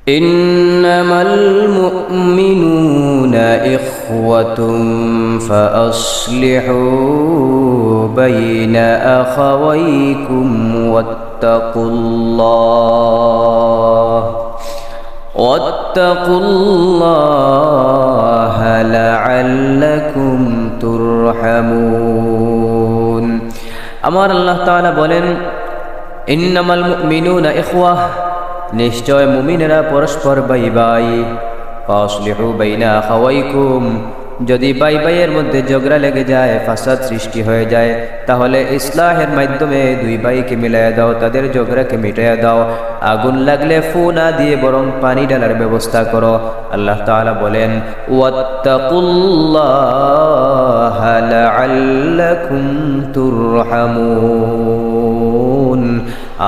إنما المؤمنون إخوة فأصلحوا بين أخويكم واتقوا الله لعلكم ترحمون আমার আল্লাহ তাআলা বলেন ইন্নামাল মুমিনুনা ইখওয়াহ নিশ্চয় মুমিনেরা পরস্পর ভাই ভাই ফাসলিহু বাইনা আখাওয়াইকুম যদি ভাই ভাইয়ের মধ্যে ঝগড়া লেগে যায় ফাসাদ সৃষ্টি হয়ে যায় তাহলে ইসলাহের মাধ্যমে দুই ভাইকে মিলাইয়া দাও তাদের ঝগড়াকে মিটাইয়া দাও আগুন লাগলে ফু না দিয়ে বরং পানি ঢালার ব্যবস্থা করো আল্লাহ তাআলা বলেন ওয়াত্তাকুল্লাহা লাআল্লাকুম তুরহামুন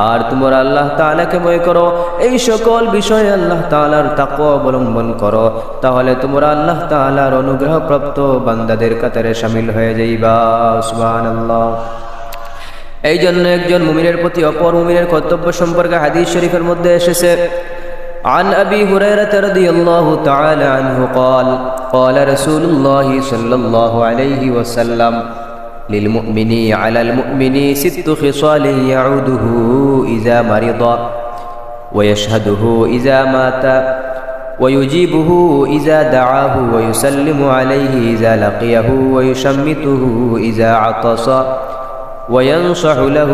আর তোমরা আল্লাহ তাআলাকে ভয় করো এই সকল বিষয়ে আল্লাহ তাআলার তাকওয়া অবলম্বন করো তাহলে তোমরা আল্লাহ তাআলার অনুগ্রহপ্রাপ্ত বান্দাদের কাতারে শামিল হয়ে যাইবা সুবহানাল্লাহ এই জন্য একজন মুমিনের প্রতি অপর মুমিনের কর্তব্য সম্পর্কে হাদিস শরীফের মধ্যে এসেছে عن أبي هريرة رضي الله تعالى عنه قال رسول الله صلى الله عليه وسلم للمؤمن على المؤمن 6 خصال يعوده إذا مرض ويشهده إذا مات ويجيبه إذا دعاه ويسلم عليه إذا لقيه ويشمته إذا عطس وينصح له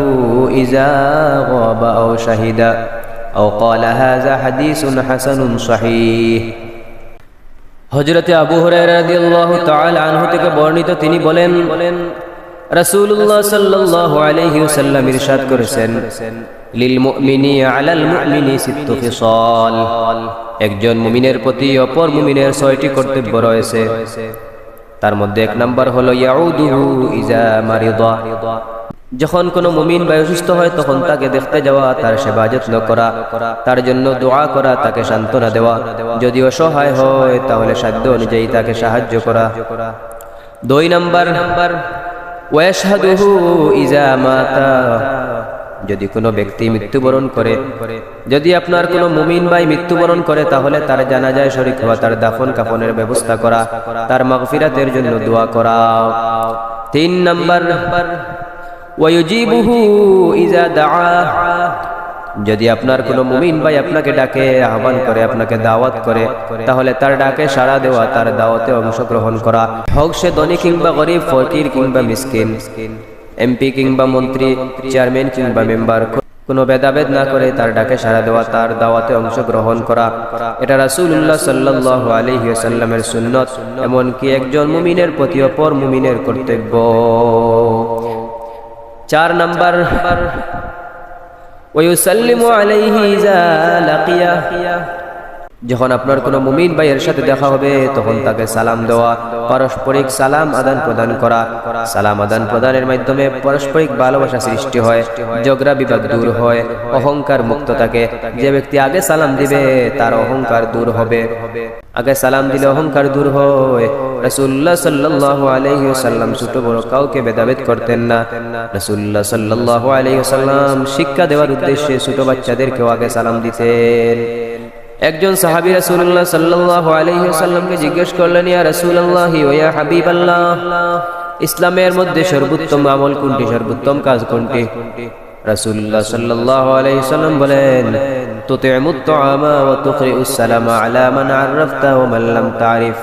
إذا غاب أو شهد أو قال هذا حديث حسن صحيح হযরত আবু হুরায়রা রাদিয়াল্লাহু তাআলা আনহু থেকে বর্ণিত তিনি বলেন রাসূলুল্লাহ সাল্লাল্লাহু আলাইহি ওয়াসাল্লাম ইরশাদ করেছেন লিল মুমিনি আলাল মুমিনি 6 খিসাল একজন মুমিনের প্রতি অপর মুমিনের 6টি কর্তব্য রয়েছে তার মধ্যে এক নাম্বার হলো ইয়াউদুহু ইজা মারিদা যখন কোনো মুমিন বা অসুস্থ হয় তখন তাকে দেখতে যাওয়া তার সেবা যত্ন করা তার জন্য দোয়া করা তাকে সান্ত্বনা দেওয়া যদি অসহায় হয় তাহলে সাধ্য অনুযায়ী তাকে সাহায্য করা 2 নাম্বার ওয়াশহাদুহু ইজা মাতা যদি কোনো ব্যক্তি মৃত্যুবরণ করে যদি আপনার কোনো মুমিন ভাই মৃত্যুবরণ করে তাহলে তার জানাজায় শরীক হওয়া তার দাফন কাফনের ব্যবস্থা করা তার মাগফিরাতের জন্য দোয়া করা 3 নাম্বার ওয়ায়ুজিবুহু ইজা দাআ যদি আপনার কোনো মুমিন ভাই আপনাকে ডাকে আহ্বান করে আপনাকে দাওয়াত করে তাহলে তার ডাকে সাড়া দেওয়া তার দাওয়াতে অংশগ্রহণ করা হোক সে ধনী কিংবা গরিব ফকির কিংবা মিসকিন এমপি কিংবা মন্ত্রী চেয়ারম্যান কিংবা মেম্বার কোনো ভেদাভেদ না করে তার ডাকে সাড়া দেওয়া তার দাওয়াতে অংশগ্রহণ করা এটা রাসূলুল্লাহ সাল্লাল্লাহু আলাইহি ওয়াসাল্লামের সুন্নাত এমনকি একজন মুমিনের প্রতি অপর মুমিনের কর্তব্য 4 নাম্বার ওয়ায়ুসাল্লিমু আলাইহি ইজা লাকিয়া যখন আপনার কোনো মুমিন ভাইয়ের সাথে দেখা হবে তখন তাকে সালাম দেওয়া পারস্পরিক সালাম আদান প্রদান করা সালাম আদান প্রদানের মাধ্যমে পারস্পরিক ভালোবাসা সৃষ্টি হয় ঝগড়া বিবাদ দূর হয় অহংকার মুক্ত থাকে যে ব্যক্তি আগে সালাম দিবে তার অহংকার দূর হবে আগে সালাম দিলে অহংকার দূর হয় রাসূলুল্লাহ সাল্লাল্লাহু আলাইহি ওয়াসাল্লাম ছোট বড় কাউকে ভেদাভেদ করতেন না রাসূলুল্লাহ সাল্লাল্লাহু আলাইহি ওয়াসাল্লাম শিক্ষা দেওয়ার উদ্দেশ্যে ছোট বাচ্চাদেরকেও আগে সালাম দিতেন একজন সাহাবী রাসূলুল্লাহ সাল্লাল্লাহু আলাইহি ওয়াসাল্লামকে জিজ্ঞেস করলেন ইয়া রাসূলুল্লাহ ওয়া ইয়া হাবিবাল্লাহ ইসলামের মধ্যে সর্বোত্তম আমল কোনটি সর্বোত্তম কাজ কোনটি রাসূলুল্লাহ সাল্লাল্লাহু আলাইহি ওয়াসাল্লাম বলেন তুতিমুত তুআমা ওয়া তুকরিউস সালামা আলা মান আররাফতা ওয়া মান লাম তারিফ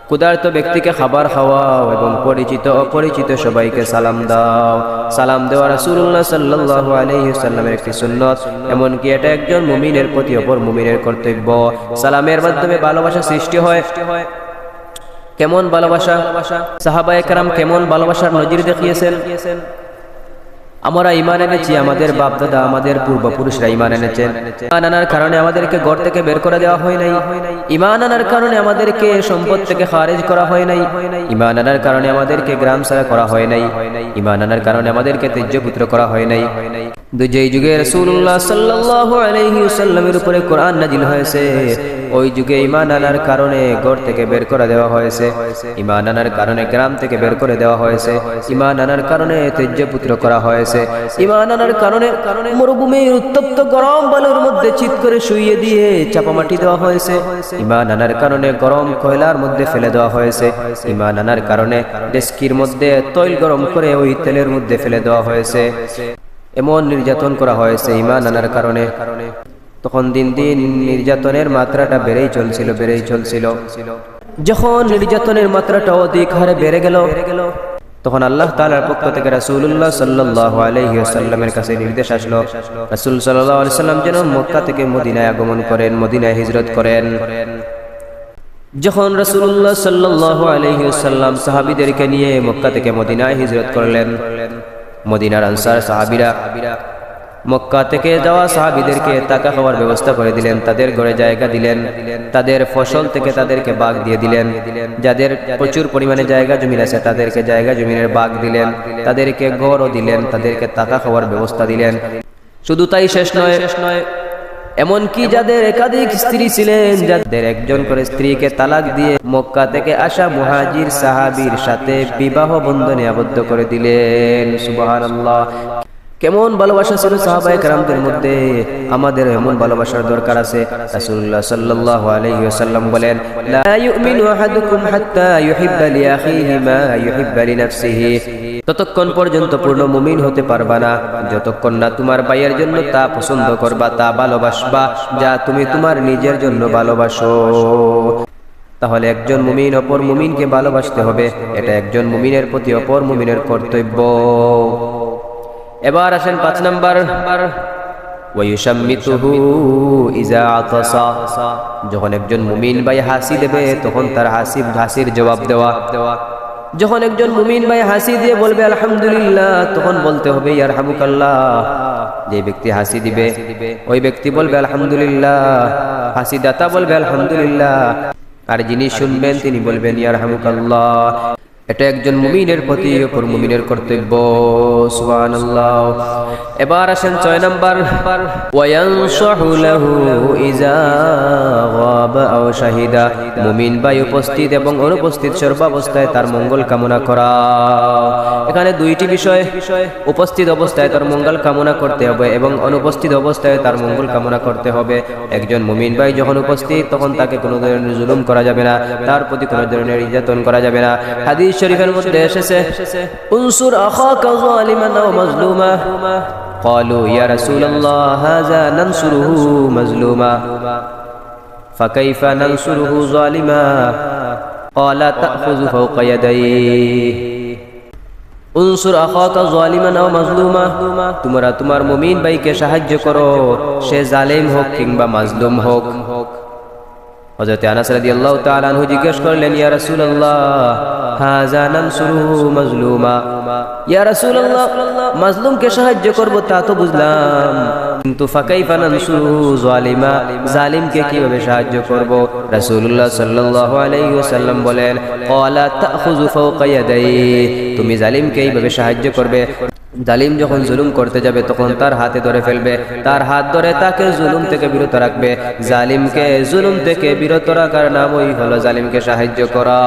ক্ষুধার্ত ব্যক্তিকে খাবার খাওয়াও এবং পরিচিত অপরিচিত সবাইকে সালাম দাও সালাম দেওয়া রাসূলুল্লাহ সাল্লাল্লাহু আলাইহি ওয়াসাল্লামের একটি সুন্নাত এমনকি এটা একজন মুমিনের প্রতি অপর মুমিনের কর্তব্য সালামের মাধ্যমে ভালোবাসা সৃষ্টি হয় কেমন ভালোবাসা সাহাবায়ে কেরাম কেমন ভালোবাসার নজির দেখিয়েছেন আমরা ঈমান এনেছি আমাদের বাপ দাদা আমাদের পূর্বপুরুষরা ঈমান এনেছেন ঈমান আনার কারণে আমাদেরকে ঘর থেকে বের করে দেওয়া হয় নাই ঈমান আনার কারণে আমাদেরকে সম্পদ থেকে খারিজ করা হয় নাই ঈমান আনার কারণে আমাদেরকে গ্রাম ছাড়া করা হয় নাই ঈমান আনার কারণে আমাদেরকে ত্যাজ্যপুত্র করা হয় নাই যেই যুগে রাসূলুল্লাহ সাল্লাল্লাহু আলাইহি ওয়াসাল্লামের উপরে কোরআন নাজিল হয়েছে ওই যুগে ঈমান আনার কারণে ঘর থেকে বের করে দেওয়া হয়েছে ঈমান আনার কারণে গ্রাম থেকে বের করে দেওয়া হয়েছে ঈমান আনার কারণে ত্যাজ্যপুত্র করা হয়েছে হয়েছে। ঈমান আনার কারণে মরুভূমির উত্তপ্ত গরম বালুর মধ্যে চিৎ করে শুইয়ে দিয়ে চাপামাটি দেওয়া হয়েছে। ঈমান আনার কারণে গরম কয়লার মধ্যে ফেলে দেওয়া হয়েছে। ঈমান আনার কারণে ডেস্কির মধ্যে তৈল গরম করে ওই তেলের মধ্যে ফেলে দেওয়া হয়েছে। এমন নির্যাতন করা হয়েছে ঈমান আনার কারণে। তখন দিন দিন নির্যাতনের মাত্রাটা বেড়েই চলছিল। যখন নির্যাতনের মাত্রাটা অধিক হারে বেড়ে গেল, তখন আল্লাহ তাআলার পক্ষ থেকে রাসূলুল্লাহ সাল্লাল্লাহু আলাইহি ওয়াসাল্লামের কাছে নির্দেশ আসলো, রাসূল সাল্লাল্লাহু আলাইহি ওয়াসাল্লাম যেন মক্কা থেকে মদিনায় আগমন করেন, মদিনায় হিজরত করেন। যখন রাসূলুল্লাহ সাল্লাল্লাহু আলাইহি ওয়াসাল্লাম সাহাবীদেরকে নিয়ে মক্কা থেকে মদিনায় হিজরত করলেন, মদিনার আনসার সাহাবীরা মক্কা থেকে যাওয়া সাহাবীদেরকে টাকা খাওয়ার ব্যবস্থা করে দিলেন, তাদের ঘরে জায়গা দিলেন, তাদের ফসল থেকে তাদেরকে ভাগ দিয়ে দিলেন। যাদের প্রচুর পরিমাণে জায়গা জমি আছে তাদেরকে জায়গা জমিনের ভাগ দিলেন, তাদেরকে ঘরও দিলেন, তাদেরকে টাকা খাওয়ার ব্যবস্থা দিলেন। শুধু তাই শেষ নয়, এমনকি যাদের একাধিক স্ত্রী ছিলেন, যাদের একজন করে স্ত্রীকে তালাক দিয়ে মক্কা থেকে আসা মুহাজির সাহাবীর সাথে বিবাহ বন্ধনে আবদ্ধ করে দিলেন। সুবহানাল্লাহ! কেমন ভালোবাসা ছিল সাহাবায়ে কেরামদের মধ্যে, আমাদের এমন ভালোবাসার দরকার আছে। রাসূলুল্লাহ সাল্লাল্লাহু আলাইহি ওয়াসাল্লাম বলেন, লা ইউমিনু আহাদুকুম হাত্তা ইউহিব্বা লিআখিহি মা ইউহিব্বা লিনাফসিহি। ততক্ষণ পর্যন্ত পূর্ণ মুমিন হতে পারবা না যতক্ষণ না তোমার ভাইয়ের জন্য তা পছন্দ করবা, তা ভালোবাসবা যা তুমি তোমার নিজের জন্য ভালোবাসো। তাহলে একজন মুমিন অপর মুমিনকে ভালোবাসতে হবে, এটা একজন মুমিনের প্রতি অপর মুমিনের কর্তব্য। এবার আসেন 5 নাম্বার, ওয়ায়ুশাম্মিতুহু ইযা আতাসা। যখন একজন মুমিন ভাই হাসি দেবে তখন তার হাসির জবাব দেওয়া। যখন একজন মুমিন ভাই হাসি দিয়ে বলবে আলহামদুলিল্লাহ, তখন বলতে হবে ইয়ারহামুকাল্লাহ। যে ব্যক্তি হাসি দিবে ওই ব্যক্তি বলবে আলহামদুলিল্লাহ, হাসি দাতা বলবে আলহামদুলিল্লাহ, আর যিনি শুনবেন তিনি বলবেন ইয়ারহামুকাল্লাহ। এটা একজন মুমিনের প্রতি অপর মুমিনের কর্তব্য। সুবহানাল্লাহ। এবার আসেন 6 নাম্বার, ওয়ায়ানসাহু লাহু ইযা গাবা আও শাহিদা। মুমিন ভাই উপস্থিত এবং অনুপস্থিত সর্বাবস্থায় তার মঙ্গল কামনা করা। এখানে 2টি বিষয়, উপস্থিত অবস্থায় তার মঙ্গল কামনা করতে হবে এবং অনুপস্থিত অবস্থায় তার মঙ্গল কামনা করতে হবে। একজন মুমিন ভাই যখন উপস্থিত তখন তাকে কোনো ধরনের জুলুম করা যাবে না, তার প্রতি কোনো ধরনের নির্যাতন করা যাবে না। হাদিস শরীফের মধ্যে এসেছে, উনসুর আখাকা যালিমান আও মাজলুমা। ক্বালু ইয়া রাসূলুল্লাহ হাযা নানসুরুহু মাজলুমা ফাকাইফা নানসুরুহু যালিমা? ক্বালা তাখুযু ফাওকা ইয়াদাইহি। উনসুর আখাকা যালিমান আও মাজলুমা, তোমরা তোমার মুমিন ভাইকে সাহায্য করো, সে জালিম হোক কিংবা মাজলুম হোক। হযরত আনাস রাদিয়াল্লাহু তাআলা আনহু জিজ্ঞেস করলেন, ইয়া রাসূলুল্লাহ হাযা নানসুরুহু মাজলুমা। ইয়া রাসূলুল্লাহ, মাজলুমকে সাহায্য করব তা তো বুঝলাম, কিন্তু ফাকাইফা নানসুরুহু যালিমা, জালিমকে কিভাবে সাহায্য করব? রাসূলুল্লাহ সাল্লাল্লাহু আলাইহি ওয়াসাল্লাম বলেন, ক্বালা তাখুযু ফাওকা ইয়াদাইহি, তুমি জালিমকে এইভাবে সাহায্য করবে, জালিম যখন জুলুম করতে যাবে তখন তার হাতে ধরে ফেলবে, তার হাত ধরে তাকে জুলুম থেকে বিরত রাখবে। জালিমকে জুলুম থেকে বিরত রাখার নামই হলো জালিমকে সাহায্য করা।